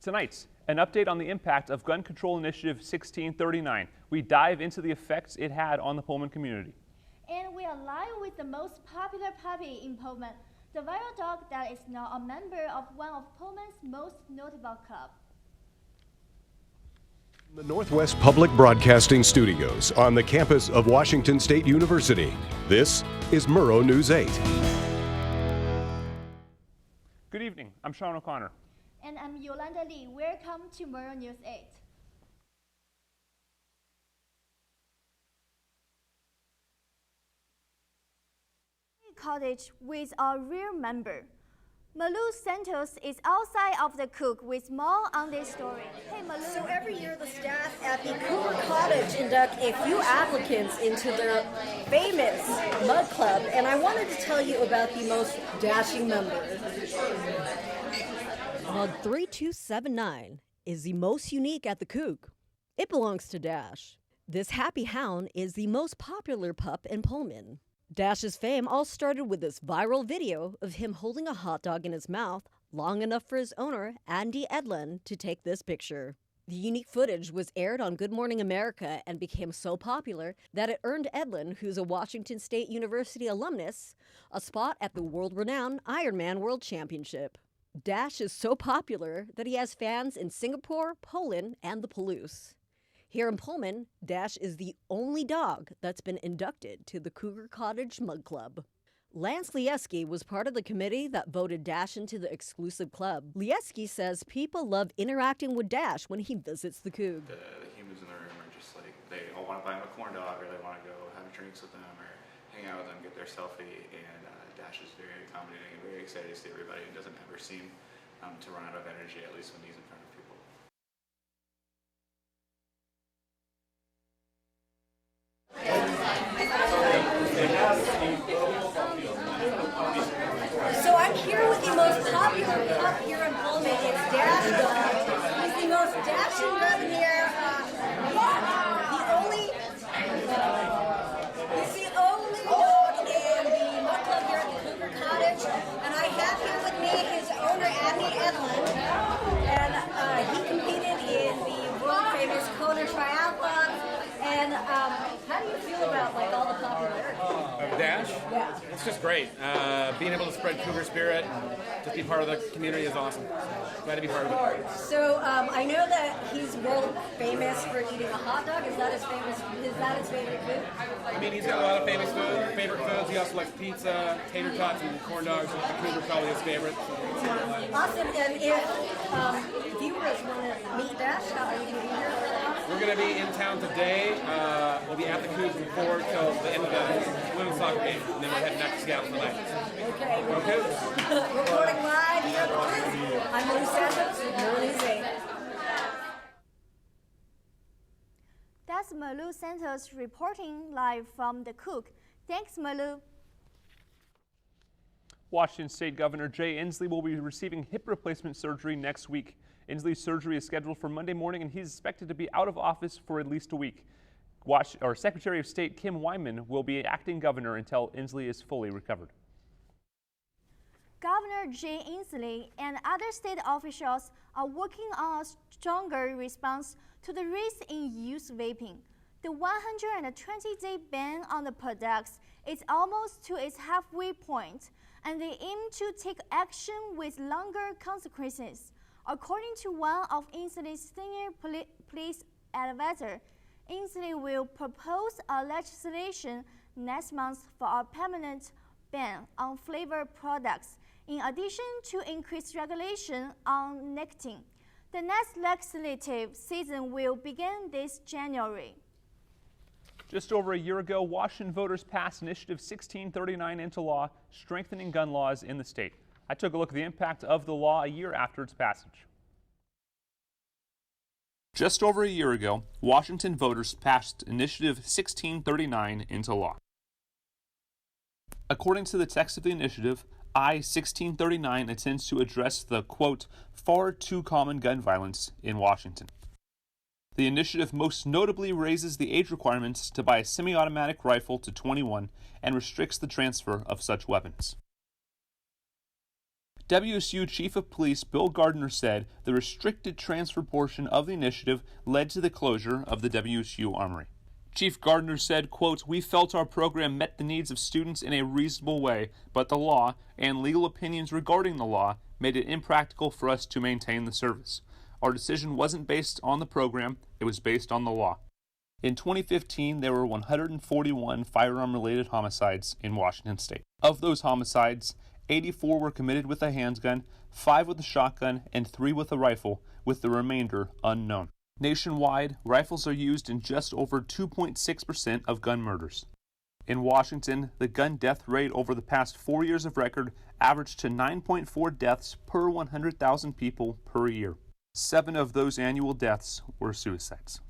Tonight, an update on the impact of Gun Control Initiative 1639. We dive into the effects it had on the Pullman community. And we are live with the most popular puppy in Pullman, the viral dog that is now a member of one of Pullman's most notable clubs. The Northwest Public Broadcasting Studios on the campus of Washington State University. This is Murrow News 8. Good evening. I'm Sean O'Connor. And I'm Yolanda Lee. Welcome to Murrow News 8. Cottage with a real member. Murrow Santos is outside of the cook with more on this story. Hey, Murrow. So every year the staff at the Cougar Cottage induct a few applicants into their famous mud club, and I wanted to tell you about the most dashing member. Mug 3279 is the most unique at the Coug. It belongs to Dash. This happy hound is the most popular pup in Pullman. Dash's fame all started with this viral video of him holding a hot dog in his mouth long enough for his owner, Andy Edlin, to take this picture. The unique footage was aired on Good Morning America and became so popular that it earned Edlin, who's a Washington State University alumnus, a spot at the world-renowned Ironman World Championship. Dash is so popular that he has fans in Singapore, Poland, and the Palouse. Here in Pullman, Dash is the only dog that's been inducted to the Cougar Cottage Mug Club. Lance Lieski was part of the committee that voted Dash into the exclusive club. Lieski says people love interacting with Dash when he visits the Coug. The humans in the room are just like, they all want to buy him a corn dog, or they want to go have drinks with them, or hang out with them, get their selfie, and Dash is very accommodating and very excited to see everybody, and doesn't ever seem to run out of energy, at least when he's in front of people. So I'm here with the most popular pup here in Pullman. It's Dash Dog. He's the most dashing dog here. He's the only dog in the mud club here at the Cougar Cottage. And I have here with me his owner, Andy Edlin. And he competed in the world famous Kona Triathlon. And how do you feel about all the popularity? Of Dash? Yeah. It's just great. Being able to spread Cougar spirit, just be part of the community is awesome. Glad to be part of it. So I know that he's world famous for eating a hot dog. Is that his favorite food? I mean, he's got a lot of favorite foods. He also likes pizza, tater tots, and corn dogs. The Cougar probably his favorite. Awesome. And if viewers want to meet Dash, how are you going to be here for that? We're going to be in town today. We'll be at the Coug from 4 till the end of the women's soccer game, and then we're heading back to Seattle tonight. Okay. Okay. Reporting live here at the Coug. I'm Murrow Santos with Murrow News 8. That's Murrow Santos reporting live from the Coug. Thanks, Murrow. Washington State Governor Jay Inslee will be receiving hip replacement surgery next week. Inslee's surgery is scheduled for Monday morning, and he's expected to be out of office for at least a week. Secretary of State Kim Wyman will be acting governor until Inslee is fully recovered. Governor Jay Inslee and other state officials are working on a stronger response to the rise in youth vaping. The 120-day ban on the products is almost to its halfway point, and they aim to take action with longer consequences. According to one of Inslee's senior police advisor, Inslee will propose a legislation next month for a permanent ban on flavored products, in addition to increased regulation on nicotine. The next legislative season will begin this January. Just over a year ago, Washington voters passed Initiative 1639 into law, strengthening gun laws in the state. I took a look at the impact of the law a year after its passage. Just over a year ago, Washington voters passed Initiative 1639 into law. According to the text of the initiative, I-1639 intends to address the, quote, far too common gun violence in Washington. The initiative most notably raises the age requirements to buy a semi-automatic rifle to 21 and restricts the transfer of such weapons. WSU Chief of Police Bill Gardner said the restricted transfer portion of the initiative led to the closure of the WSU Armory. Chief Gardner said, quote, "We felt our program met the needs of students in a reasonable way, but the law and legal opinions regarding the law made it impractical for us to maintain the service. Our decision wasn't based on the program, it was based on the law." In 2015, there were 141 firearm-related homicides in Washington state. Of those homicides, 84 were committed with a handgun, 5 with a shotgun, and 3 with a rifle, with the remainder unknown. Nationwide, rifles are used in just over 2.6% of gun murders. In Washington, the gun death rate over the past 4 years of record averaged to 9.4 deaths per 100,000 people per year. 7 of those annual deaths were suicides.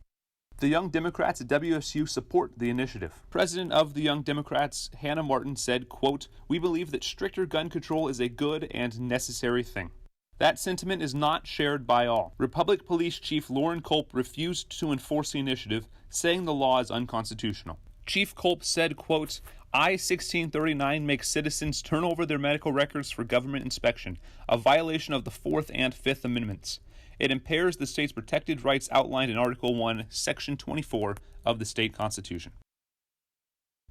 The Young Democrats at WSU support the initiative. President of the Young Democrats, Hannah Martin, said, quote, "We believe that stricter gun control is a good and necessary thing." That sentiment is not shared by all. Republic Police Chief Lauren Culp refused to enforce the initiative, saying the law is unconstitutional. Chief Culp said, quote, "I-1639 makes citizens turn over their medical records for government inspection, a violation of the 4th and 5th Amendments. It impairs the state's protected rights outlined in Article 1, Section 24 of the state constitution."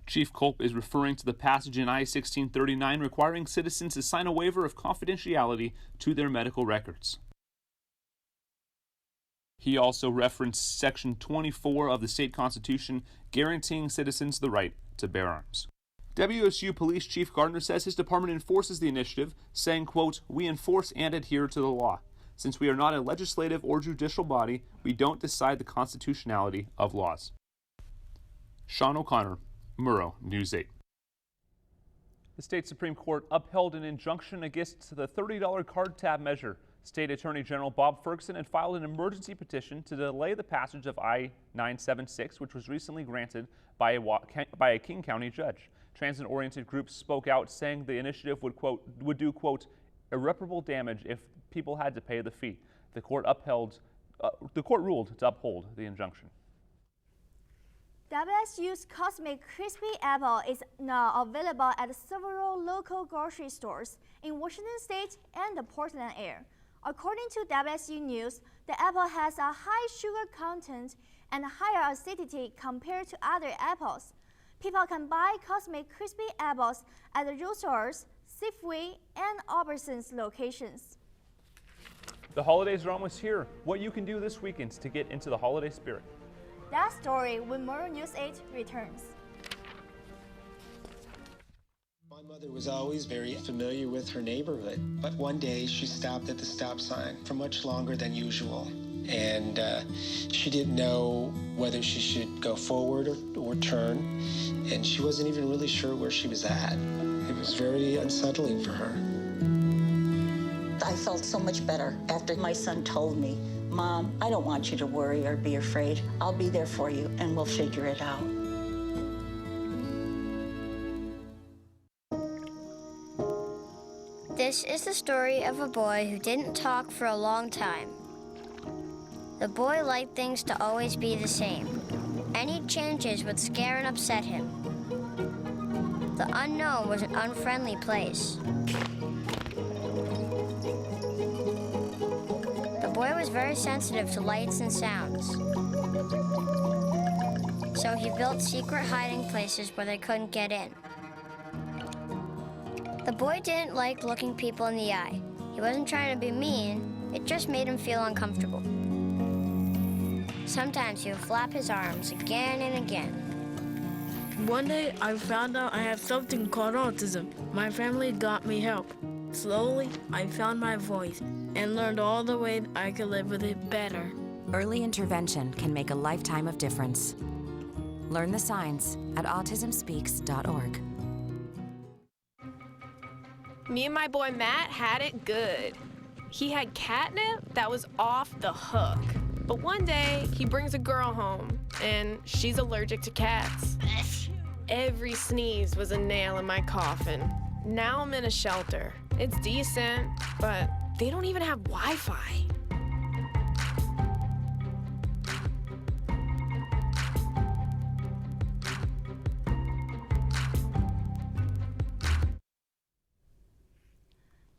Chief Culp is referring to the passage in I-1639 requiring citizens to sign a waiver of confidentiality to their medical records. He also referenced Section 24 of the state constitution guaranteeing citizens the right to bear arms. WSU Police Chief Gardner says his department enforces the initiative, saying, quote, "We enforce and adhere to the law. Since we are not a legislative or judicial body, we don't decide the constitutionality of laws." Sean O'Connor, Murrow, News 8. The state Supreme Court upheld an injunction against the $30 card tab measure. State Attorney General Bob Ferguson had filed an emergency petition to delay the passage of I-976, which was recently granted by a King County judge. Transit-oriented groups spoke out, saying the initiative would do, quote, "irreparable damage if people had to pay the fee." The court ruled to uphold the injunction. WSU's Cosmic Crispy Apple is now available at several local grocery stores in Washington State and the Portland area. According to WSU News, the apple has a high sugar content and higher acidity compared to other apples. People can buy Cosmic Crispy Apples at the Roosters, Safeway, and Albertsons locations. The holidays are almost here. What you can do this weekend to get into the holiday spirit. That story when Murrow News 8 returns. My mother was always very familiar with her neighborhood, but one day she stopped at the stop sign for much longer than usual. And she didn't know whether she should go forward or turn, and she wasn't even really sure where she was at. It was very unsettling for her. I felt so much better after my son told me, "Mom, I don't want you to worry or be afraid. I'll be there for you and we'll figure it out." This is the story of a boy who didn't talk for a long time. The boy liked things to always be the same. Any changes would scare and upset him. The unknown was an unfriendly place. The boy was very sensitive to lights and sounds. So he built secret hiding places where they couldn't get in. The boy didn't like looking people in the eye. He wasn't trying to be mean, it just made him feel uncomfortable. Sometimes he would flap his arms again and again. One day I found out I have something called autism. My family got me help. Slowly, I found my voice and learned all the ways I could live with it better. Early intervention can make a lifetime of difference. Learn the signs at autismspeaks.org. Me and my boy Matt had it good. He had catnip that was off the hook. But one day, he brings a girl home, and she's allergic to cats. Every sneeze was a nail in my coffin. Now I'm in a shelter. It's decent, but they don't even have Wi-Fi.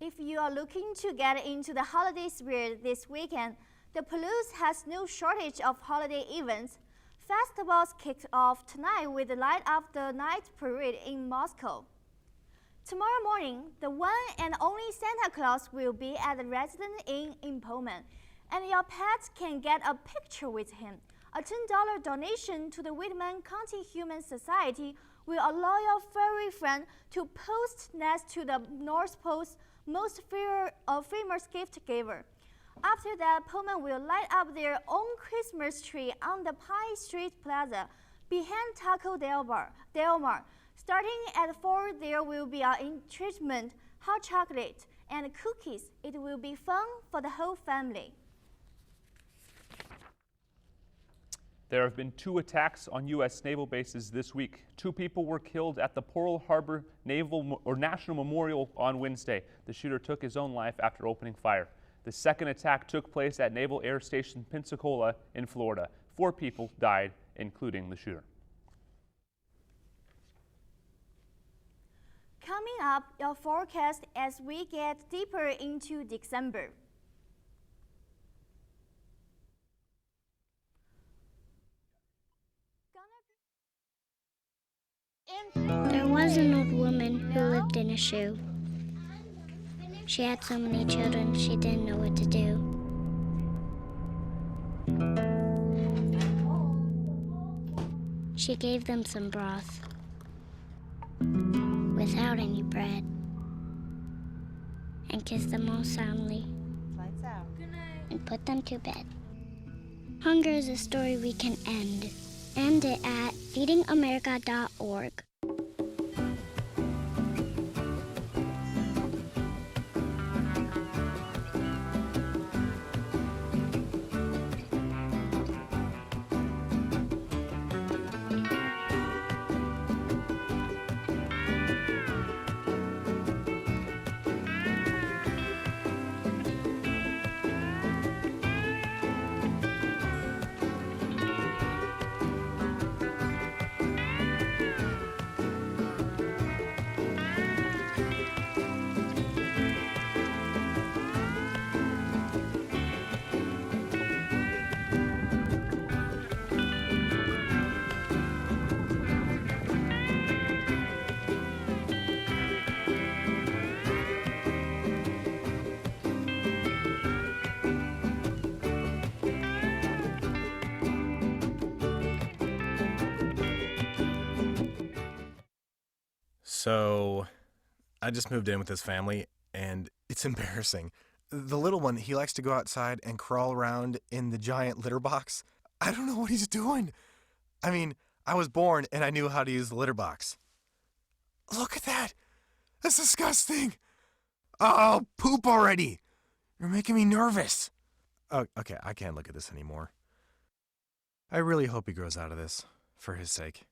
If you are looking to get into the holiday spirit this weekend, the Palouse has no shortage of holiday events. Festivals kicked off tonight with the Light Up the Night parade in Moscow. Tomorrow morning, the one and only Santa Claus will be at the Resident Inn in Pullman, and your pet can get a picture with him. A $10 donation to the Whitman County Humane Society will allow your furry friend to post next to the North Pole's most famous gift giver. After that, Pullman will light up their own Christmas tree on the Pine Street Plaza behind Taco Del Mar. Starting at 4, there will be an entertainment, hot chocolate, and cookies. It will be fun for the whole family. There have been 2 attacks on U.S. naval bases this week. 2 people were killed at the Pearl Harbor National Memorial on Wednesday. The shooter took his own life after opening fire. The second attack took place at Naval Air Station Pensacola in Florida. 4 people died, including the shooter. Coming up, your forecast as we get deeper into December. There was an old woman who lived in a shoe. She had so many children, she didn't know what to do. She gave them some broth without any bread and kissed them all soundly and put them to bed. Hunger is a story we can end. End it at feedingamerica.org. So, I just moved in with his family, and it's embarrassing. The little one, he likes to go outside and crawl around in the giant litter box. I don't know what he's doing. I mean, I was born and I knew how to use the litter box. Look at that! That's disgusting! Oh, poop already! You're making me nervous. Oh, okay, I can't look at this anymore. I really hope he grows out of this, for his sake.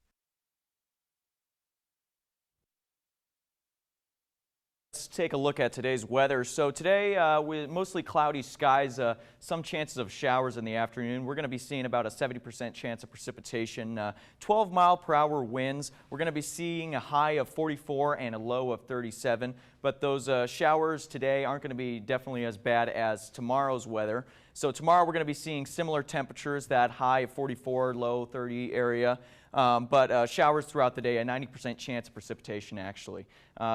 Let's take a look at today's weather. So today, with mostly cloudy skies, some chances of showers in the afternoon. We're going to be seeing about a 70% chance of precipitation, 12-mile-per-hour winds. We're going to be seeing a high of 44 and a low of 37. But those showers today aren't going to be definitely as bad as tomorrow's weather. So tomorrow we're going to be seeing similar temperatures, that high of 44, low 30 area. But showers throughout the day, a 90% chance of precipitation actually.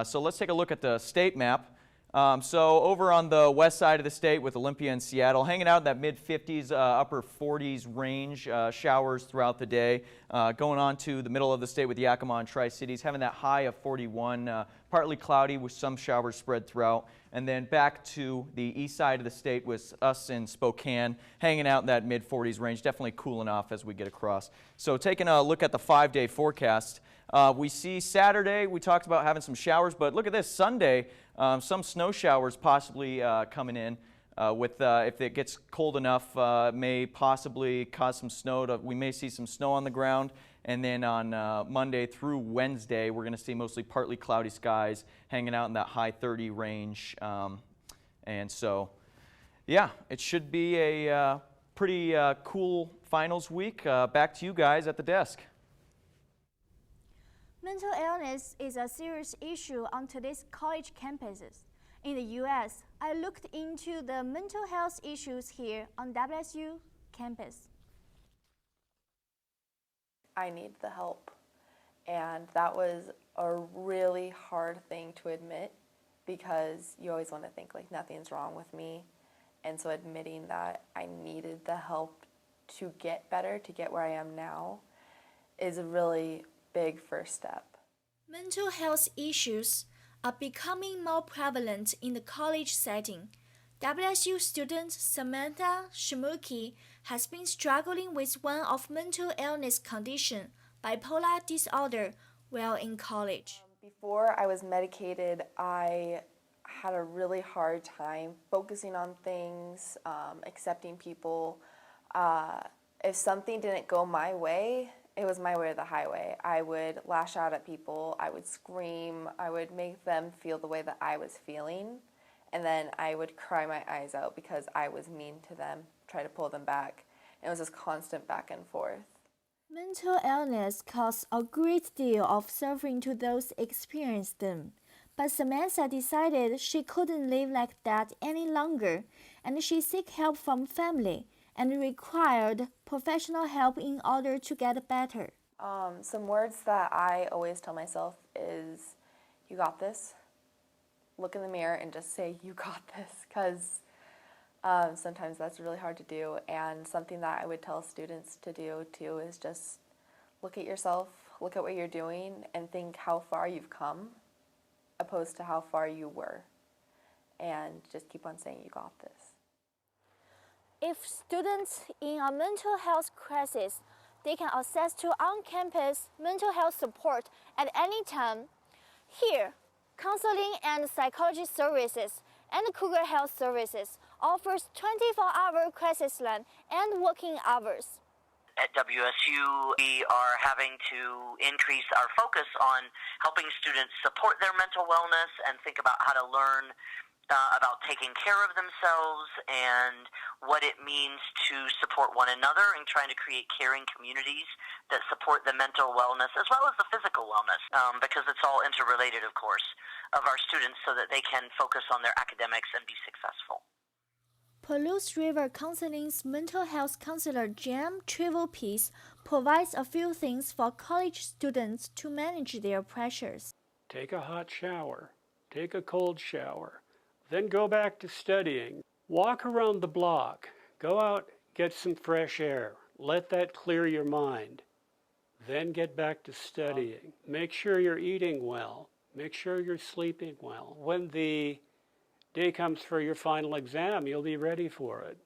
So let's take a look at the state map. So over on the west side of the state with Olympia and Seattle, hanging out in that mid-50s, upper 40s range, showers throughout the day. Going on to the middle of the state with Yakima and Tri-Cities, having that high of 41, partly cloudy with some showers spread throughout. And then back to the east side of the state with us in Spokane, hanging out in that mid-40s range, definitely cooling off as we get across. So taking a look at the 5-day forecast, we see Saturday, we talked about having some showers, but look at this, Sunday, some snow showers possibly coming in. If it gets cold enough, may possibly cause some snow. We may see some snow on the ground. And then on Monday through Wednesday, we're going to see mostly partly cloudy skies hanging out in that high 30 range. And so, yeah, it should be a pretty cool finals week. Back to you guys at the desk. Mental illness is a serious issue on today's college campuses. in the U.S., I looked into the mental health issues here on WSU campus. I need the help, and that was a really hard thing to admit because you always want to think like nothing's wrong with me, and so admitting that I needed the help to get better, to get where I am now, is a really big first step. Mental health issues are becoming more prevalent in the college setting. WSU student Samantha Shmuki has been struggling with one of mental illness condition, bipolar disorder, while in college. Before I was medicated, I had a really hard time focusing on things, accepting people. If something didn't go my way, it was my way or the highway. I would lash out at people, I would scream, I would make them feel the way that I was feeling, and then I would cry my eyes out because I was mean to them, try to pull them back. And it was this constant back and forth. Mental illness causes a great deal of suffering to those experiencing them. But Samantha decided she couldn't live like that any longer, and she sought help from family and required professional help in order to get better. Some words that I always tell myself is, you got this. Look in the mirror and just say, you got this, because sometimes that's really hard to do. And something that I would tell students to do too is just look at yourself, look at what you're doing, and think how far you've come, opposed to how far you were. And just keep on saying, you got this. If students in a mental health crisis, they can access to on-campus mental health support at any time. Here, counseling and psychology services and Cougar Health Services offers 24-hour crisis line and working hours. At WSU, we are having to increase our focus on helping students support their mental wellness and think about how to learn about taking care of themselves and what it means to support one another and trying to create caring communities that support the mental wellness as well as the physical wellness, because it's all interrelated, of course, of our students so that they can focus on their academics and be successful. Palouse River Counseling's mental health counselor Jam Trivelpiece provides a few things for college students to manage their pressures. Take a hot shower, take a cold shower, then go back to studying. Walk around the block, go out, get some fresh air, let that clear your mind. Then get back to studying. Make sure you're eating well, make sure you're sleeping well. When the day comes for your final exam, you'll be ready for it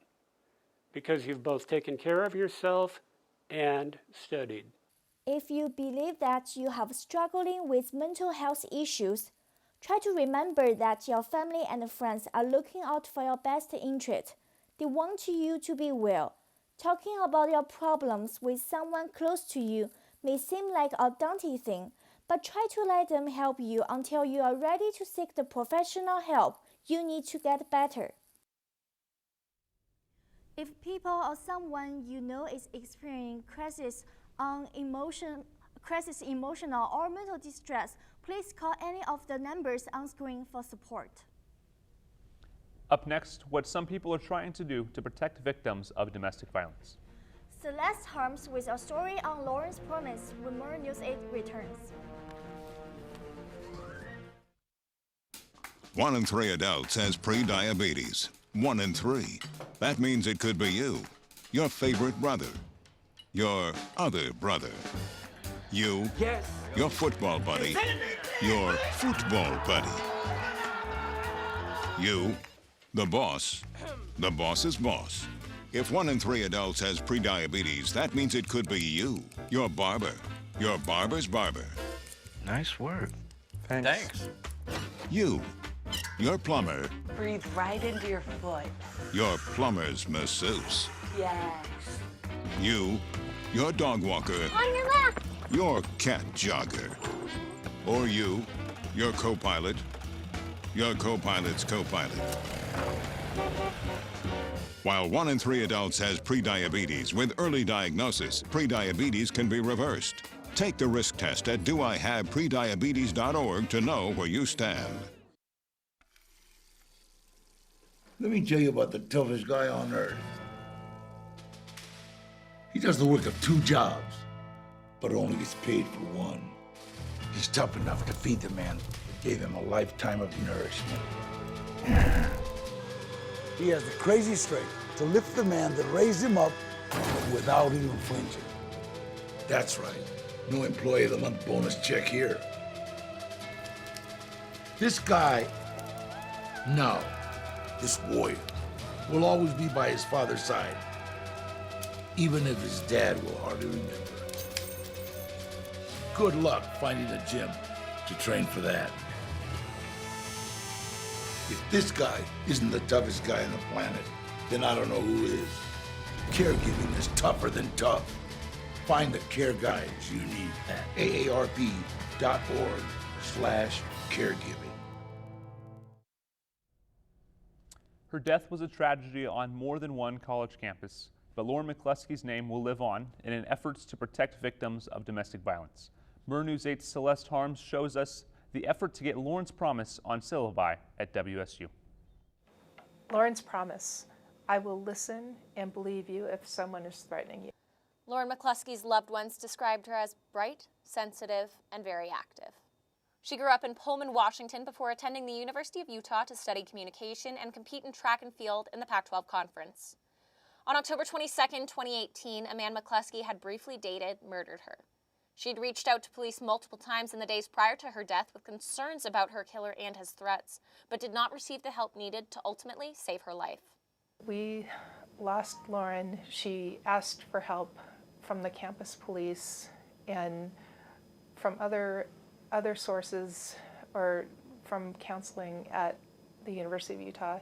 because you've both taken care of yourself and studied. If you believe that you have struggling with mental health issues, try to remember that your family and friends are looking out for your best interest. They want you to be well. Talking about your problems with someone close to you may seem like a daunting thing, but try to let them help you until you are ready to seek the professional help you need to get better. If people or someone you know is experiencing emotional or mental distress, please call any of the numbers on screen for support. Up next, what some people are trying to do to protect victims of domestic violence. Celeste Harms with a story on Lawrence Promise when Murrow News 8 returns. 1 in 3 adults has pre-diabetes. 1 in 3. That means it could be you, your favorite brother, your other brother, you, your football buddy, your football buddy, you, the boss's boss. If 1 in 3 adults has pre-diabetes, that means it could be you, your barber, your barber's barber. Nice work. Thanks. You, your plumber, Breathe right into your foot. your plumber's masseuse. Yes. You, your dog walker, On your left. your cat jogger. Or you, your co-pilot, your co-pilot's co-pilot. While 1 in 3 adults has prediabetes, with early diagnosis, prediabetes can be reversed. Take the risk test at doihaveprediabetes.org to know where you stand. Let me tell you about the toughest guy on earth. He does the work of 2 jobs, but only gets paid for one. He's tough enough to feed the man that gave him a lifetime of nourishment. He has the crazy strength to lift the man that raised him up without even flinching. That's right. No employee of the month bonus check here. This guy, no, this warrior, will always be by his father's side, even if his dad will hardly remember. Good luck finding a gym to train for that. If this guy isn't the toughest guy on the planet, then I don't know who is. Caregiving is tougher than tough. Find the care guides you need at aarp.org/caregiving. Her death was a tragedy on more than one college campus, but Lauren McCluskey's name will live on in an effort to protect victims of domestic violence. Murrow News 8's Celeste Harms shows us the effort to get Lauren's Promise on syllabi at WSU. Lauren's Promise. I will listen and believe you if someone is threatening you. Lauren McCluskey's loved ones described her as bright, sensitive, and very active. She grew up in Pullman, Washington before attending the University of Utah to study communication and compete in track and field in the Pac-12 Conference. On October 22, 2018, a man McCluskey had briefly dated murdered her. She'd reached out to police multiple times in the days prior to her death with concerns about her killer and his threats, but did not receive the help needed to ultimately save her life. We lost Lauren. She asked for help from the campus police and from other sources, or from counseling at the University of Utah.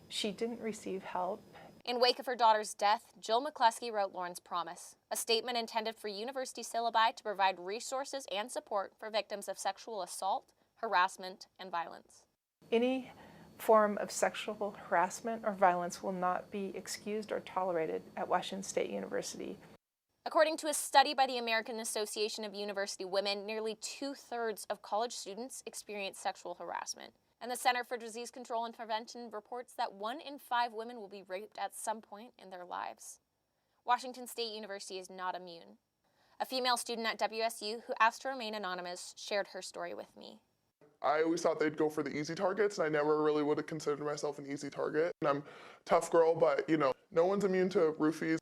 She didn't receive help. In wake of her daughter's death, Jill McCluskey wrote Lauren's Promise, a statement intended for university syllabi to provide resources and support for victims of sexual assault, harassment, and violence. Any form of sexual harassment or violence will not be excused or tolerated at Washington State University. According to a study by the American Association of University Women, nearly 2/3 of college students experience sexual harassment. And the Center for Disease Control and Prevention reports that 1 in 5 women will be raped at some point in their lives. Washington State University is not immune. A female student at WSU who asked to remain anonymous shared her story with me. I always thought they'd go for the easy targets, and I never really would have considered myself an easy target. And I'm a tough girl, but no one's immune to roofies.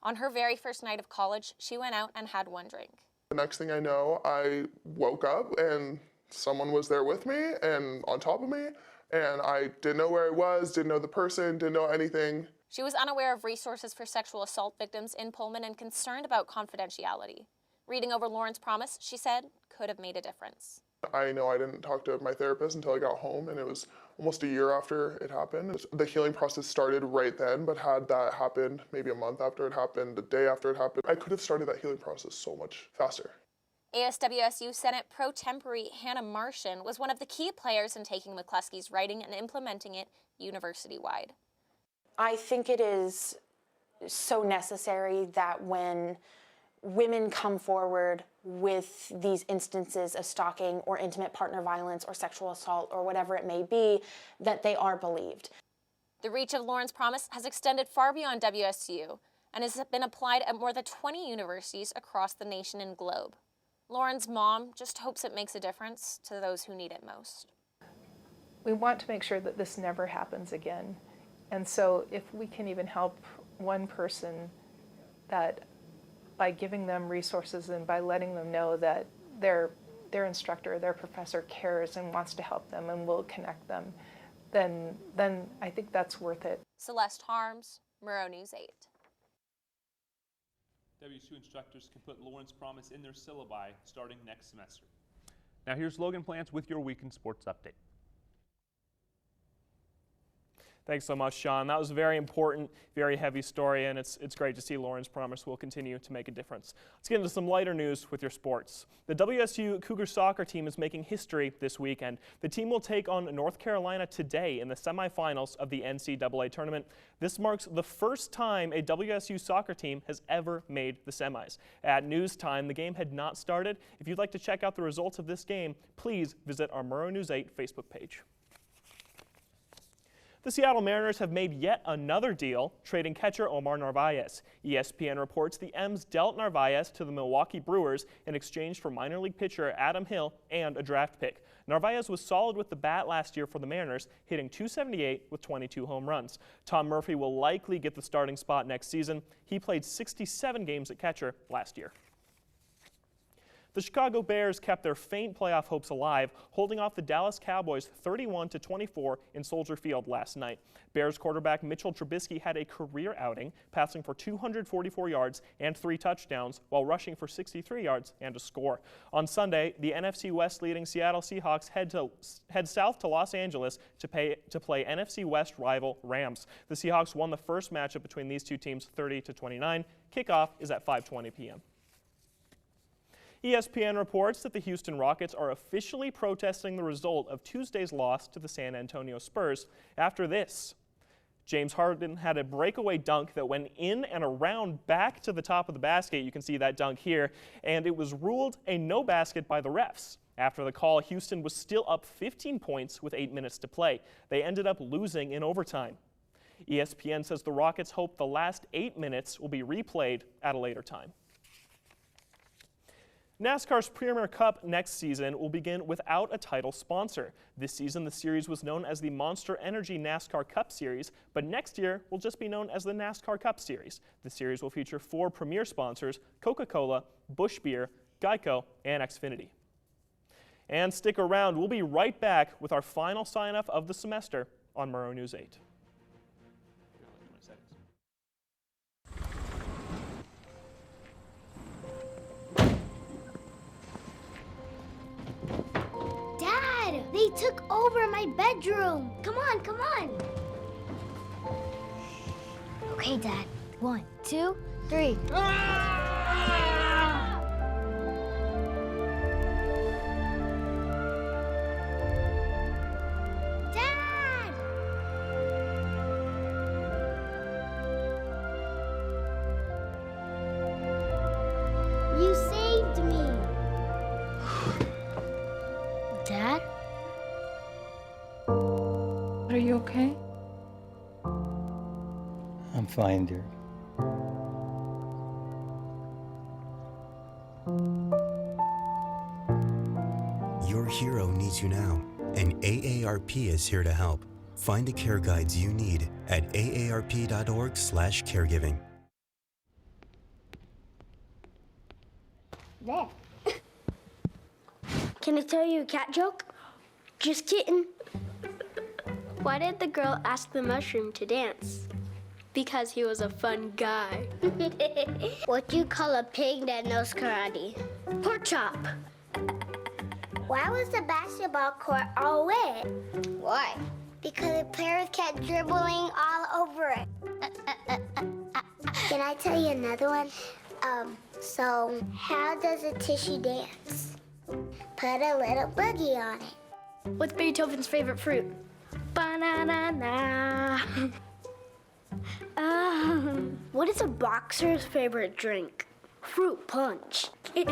On her very first night of college, she went out and had one drink. The next thing I know, I woke up and someone was there with me and on top of me, and I didn't know where I was, didn't know the person, didn't know anything. She was unaware of resources for sexual assault victims in Pullman and concerned about confidentiality. Reading over Lauren's Promise, she said, could have made a difference. I know I didn't talk to my therapist until I got home, and it was almost a year after it happened. The healing process started right then, but had that happened maybe a month after it happened, a day after it happened, I could have started that healing process so much faster. ASWSU Senate Pro Tempore Hannah Martian was one of the key players in taking McCluskey's writing and implementing it university-wide. I think it is so necessary that when women come forward with these instances of stalking or intimate partner violence or sexual assault or whatever it may be, that they are believed. The reach of Lauren's Promise has extended far beyond WSU and has been applied at more than 20 universities across the nation and globe. Lauren's mom just hopes it makes a difference to those who need it most. We want to make sure that this never happens again. And so if we can even help one person, that by giving them resources and by letting them know that their instructor, their professor cares and wants to help them and will connect them, then I think that's worth it. Celeste Harms, Murrow News 8. WSU instructors can put Lauren's Promise in their syllabi starting next semester. Now here's Logan Plants with your Weekend Sports Update. Thanks so much, Sean. That was a very important, very heavy story, and it's great to see Lauren's Promise will continue to make a difference. Let's get into some lighter news with your sports. The WSU Cougar soccer team is making history this weekend. The team will take on North Carolina today in the semifinals of the NCAA tournament. This marks the first time a WSU soccer team has ever made the semis. At news time, the game had not started. If you'd like to check out the results of this game, please visit our Murrow News 8 Facebook page. The Seattle Mariners have made yet another deal, trading catcher Omar Narvaez. ESPN reports the M's dealt Narvaez to the Milwaukee Brewers in exchange for minor league pitcher Adam Hill and a draft pick. Narvaez was solid with the bat last year for the Mariners, hitting .278 with 22 home runs. Tom Murphy will likely get the starting spot next season. He played 67 games at catcher last year. The Chicago Bears kept their faint playoff hopes alive, holding off the Dallas Cowboys 31-24 in Soldier Field last night. Bears quarterback Mitchell Trubisky had a career outing, passing for 244 yards and 3 touchdowns, while rushing for 63 yards and a score. On Sunday, the NFC West leading Seattle Seahawks head south to Los Angeles to play NFC West rival Rams. The Seahawks won the first matchup between these two teams 30-29. Kickoff is at 5:20 p.m. ESPN reports that the Houston Rockets are officially protesting the result of Tuesday's loss to the San Antonio Spurs after this. James Harden had a breakaway dunk that went in and around back to the top of the basket. You can see that dunk here, and it was ruled a no basket by the refs. After the call, Houston was still up 15 points with 8 minutes to play. They ended up losing in overtime. ESPN says the Rockets hope the last 8 minutes will be replayed at a later time. NASCAR's Premier Cup next season will begin without a title sponsor. This season, the series was known as the Monster Energy NASCAR Cup Series, but next year will just be known as the NASCAR Cup Series. The series will feature 4 premier sponsors: Coca-Cola, Busch Beer, Geico, and Xfinity. And stick around, we'll be right back with our final sign-off of the semester on Murrow News 8. They took over my bedroom. Come on, come on. Okay, Dad. 1, 2, 3. Dad! You saved me. Dad? Are you okay? I'm fine, dear. Your hero needs you now, and AARP is here to help. Find the care guides you need at aarp.org/caregiving. There. Can I tell you a cat joke? Just kidding. Why did the girl ask the mushroom to dance? Because he was a fun guy. What do you call a pig that knows karate? Pork chop. Why was the basketball court all wet? Why? Because the players kept dribbling all over it. Can I tell you another one? So how does a tissue dance? Put a little boogie on it. What's Beethoven's favorite fruit? Banana. What is a boxer's favorite drink? Fruit punch. I'd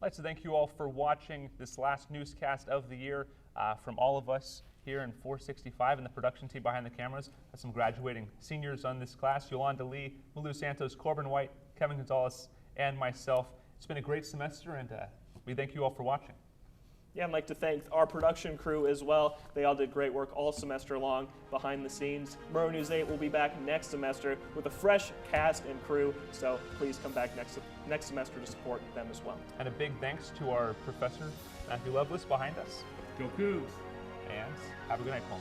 like to thank you all for watching this last newscast of the year. From all of us here in 465 and the production team behind the cameras, and some graduating seniors on this class: Yolanda Lee, Malu Santos, Corbin White, Kevin Gonzalez, and myself. It's been a great semester, and we thank you all for watching. Yeah, I'd like to thank our production crew as well. They all did great work all semester long behind the scenes. Murrow News 8 will be back next semester with a fresh cast and crew, so please come back next semester to support them as well. And a big thanks to our professor, Matthew Lovelace, behind us. Go Cougs! And have a good night, Paul.